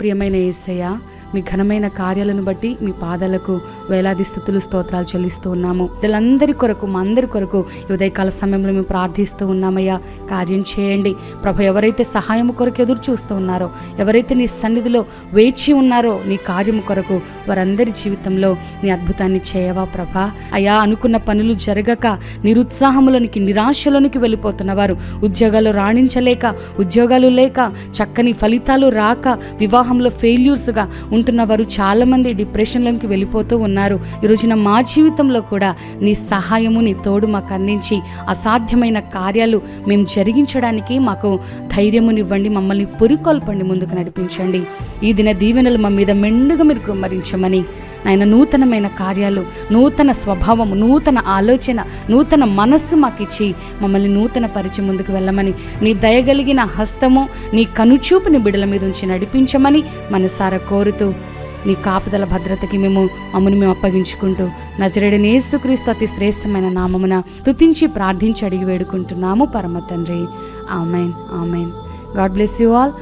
ప్రియమైన యేసయ్య, మీ ఘనమైన కార్యాలను బట్టి మీ పాదాలకు వేలాది స్తుతులు స్తోత్రాలు చెల్లిస్తూ ఉన్నాము. వీళ్ళందరి కొరకు, మా అందరి కొరకు ఉదయకాల సమయంలో మేము ప్రార్థిస్తూ ఉన్నామయ్యా. కార్యం చేయండి ప్రభు. ఎవరైతే సహాయం కొరకు ఎదురు చూస్తూ ఉన్నారో, ఎవరైతే నీ సన్నిధిలో వేచి ఉన్నారో నీ కార్యము కొరకు, వారందరి జీవితంలో నీ అద్భుతాన్ని చేయవా ప్రభా. అయ్యా, అనుకున్న పనులు జరగక నిరుత్సాహములోనికి, నిరాశలోనికి వెళ్ళిపోతున్న వారు, ఉద్యోగాలు రాణించలేక, ఉద్యోగాలు లేక, చక్కని ఫలితాలు రాక, వివాహంలో ఫెయిల్యూర్స్గా ఉంటున్న వారు చాలామంది డిప్రెషన్లోకి వెళ్ళిపోతూ ఉన్నారు. ఈ రోజున మా జీవితంలో కూడా నీ సహాయము, నీ తోడు మాకు అందించి అసాధ్యమైన కార్యాలు మేము జరిగించడానికి మాకు ధైర్యమునివ్వండి. మమ్మల్ని పురికొల్పండి, ముందుకు నడిపించండి. ఈ దిన దీవెనలు మా మీద మెండుగా మీరు కృమ్మరించమని నాయన, నూతనమైన కార్యాలు, నూతన స్వభావము, నూతన ఆలోచన, నూతన మనస్సు మాకిచ్చి మమ్మల్ని నూతన పరిచి ముందుకు వెళ్ళమని, నీ దయగలిగిన హస్తము, నీ కనుచూపుని బిడల మీద ఉంచి నడిపించమని మనసారా కోరుతూ, నీ కాపుదల భద్రతకి మమ్మల్ని మేము అప్పగించుకుంటూ, నజరేయుడైన యేసుక్రీస్తు అతి శ్రేష్టమైన నామమున స్తుతించి ప్రార్థించి అడిగి వేడుకుంటున్నాము పరమ తండ్రి. Amen, amen. God bless you all.